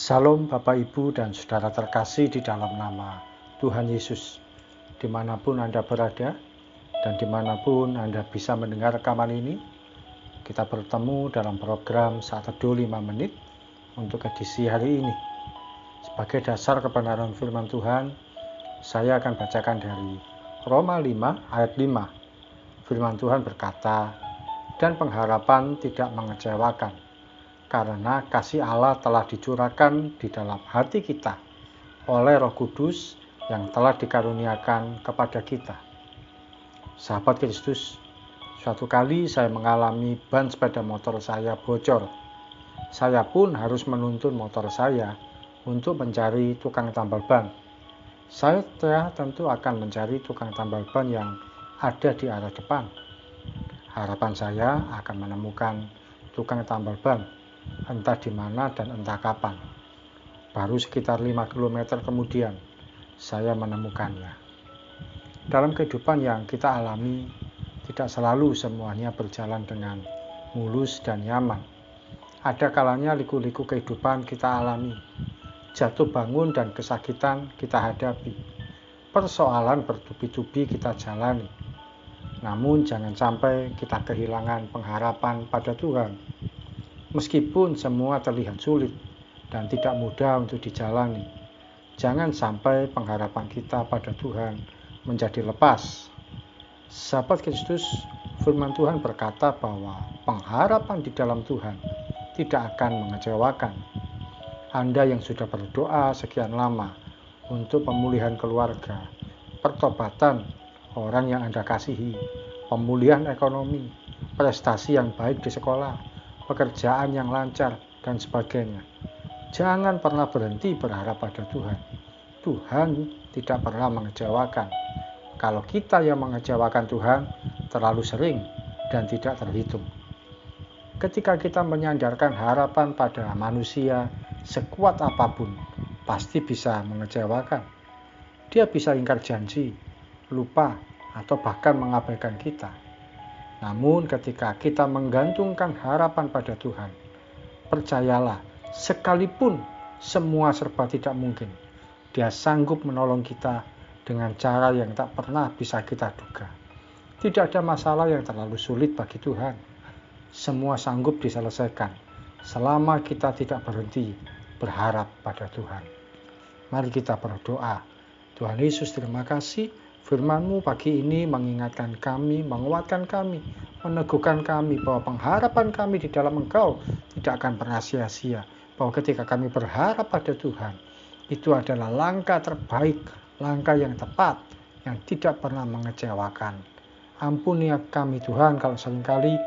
Salam Bapak Ibu dan Saudara terkasih di dalam nama Tuhan Yesus. Dimanapun Anda berada dan dimanapun Anda bisa mendengar rekaman ini, kita bertemu dalam program Saat Teduh 5 Menit untuk edisi hari ini. Sebagai dasar kebenaran firman Tuhan, saya akan bacakan dari Roma 5 ayat 5. Firman Tuhan berkata, "Dan pengharapan tidak mengecewakan, karena kasih Allah telah dicurahkan di dalam hati kita oleh Roh Kudus yang telah dikaruniakan kepada kita." Sahabat Kristus, suatu kali saya mengalami ban sepeda motor saya bocor. Saya pun harus menuntun motor saya untuk mencari tukang tambal ban. Saya tentu akan mencari tukang tambal ban yang ada di arah depan. Harapan saya akan menemukan tukang tambal ban, entah di mana dan entah kapan. Baru sekitar 5 km kemudian, saya menemukannya. Dalam kehidupan yang kita alami, tidak selalu semuanya berjalan dengan mulus dan nyaman. Ada kalanya liku-liku kehidupan kita alami. Jatuh bangun dan kesakitan kita hadapi. Persoalan bertubi-tubi kita jalani. Namun jangan sampai kita kehilangan pengharapan pada Tuhan. Meskipun semua terlihat sulit dan tidak mudah untuk dijalani, jangan sampai pengharapan kita pada Tuhan menjadi lepas. Sahabat Kristus, firman Tuhan berkata bahwa pengharapan di dalam Tuhan tidak akan mengecewakan. Anda yang sudah berdoa sekian lama untuk pemulihan keluarga, pertobatan orang yang Anda kasihi, pemulihan ekonomi, prestasi yang baik di sekolah, pekerjaan yang lancar, dan sebagainya. Jangan pernah berhenti berharap pada Tuhan. Tuhan tidak pernah mengecewakan. Kalau kita yang mengecewakan Tuhan terlalu sering dan tidak terhitung. Ketika kita menyandarkan harapan pada manusia sekuat apapun, pasti bisa mengecewakan. Dia bisa ingkar janji, lupa, atau bahkan mengabaikan kita. Namun ketika kita menggantungkan harapan pada Tuhan, percayalah, sekalipun semua serba tidak mungkin, Dia sanggup menolong kita dengan cara yang tak pernah bisa kita duga. Tidak ada masalah yang terlalu sulit bagi Tuhan. Semua sanggup diselesaikan selama kita tidak berhenti berharap pada Tuhan. Mari kita berdoa. Tuhan Yesus, terima kasih. Firman-Mu pagi ini mengingatkan kami, menguatkan kami, meneguhkan kami bahwa pengharapan kami di dalam Engkau tidak akan pernah sia-sia. Bahwa ketika kami berharap pada Tuhan, itu adalah langkah terbaik, langkah yang tepat, yang tidak pernah mengecewakan. Ampuni kami Tuhan kalau seringkali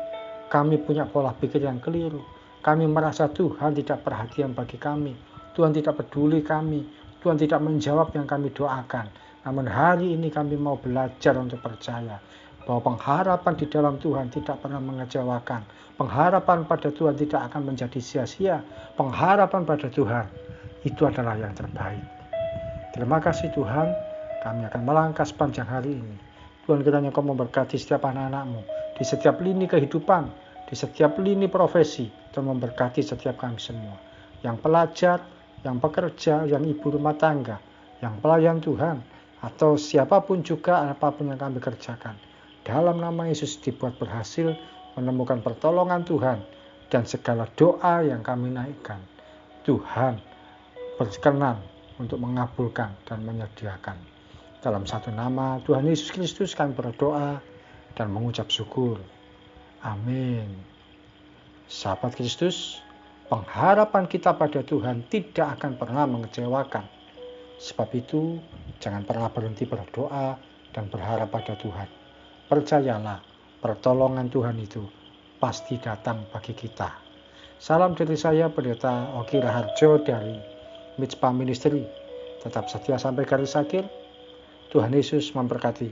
kami punya pola pikir yang keliru. Kami merasa Tuhan tidak perhatian bagi kami. Tuhan tidak peduli kami. Tuhan tidak menjawab yang kami doakan. Namun hari ini kami mau belajar untuk percaya bahwa pengharapan di dalam Tuhan tidak pernah mengecewakan. Pengharapan pada Tuhan tidak akan menjadi sia-sia. Pengharapan pada Tuhan itu adalah yang terbaik. Terima kasih Tuhan, kami akan melangkah sepanjang hari ini. Tuhan, kiranya Kau memberkati setiap anak-anak-Mu, di setiap lini kehidupan, di setiap lini profesi, dan memberkati setiap kami semua. Yang pelajar, yang pekerja, yang ibu rumah tangga, yang pelayan Tuhan, atau siapapun juga apapun yang kami kerjakan. Dalam nama Yesus dibuat berhasil menemukan pertolongan Tuhan dan segala doa yang kami naikkan. Tuhan berkenan untuk mengabulkan dan menyediakan. Dalam satu nama Tuhan Yesus Kristus kami berdoa dan mengucap syukur. Amin. Sahabat Kristus, pengharapan kita pada Tuhan tidak akan pernah mengecewakan. Sebab itu, jangan pernah berhenti berdoa dan berharap pada Tuhan. Percayalah, pertolongan Tuhan itu pasti datang bagi kita. Salam dari saya, Pendeta Oki Raharjo dari Mitspa Ministry. Tetap setia sampai garis akhir. Tuhan Yesus memberkati.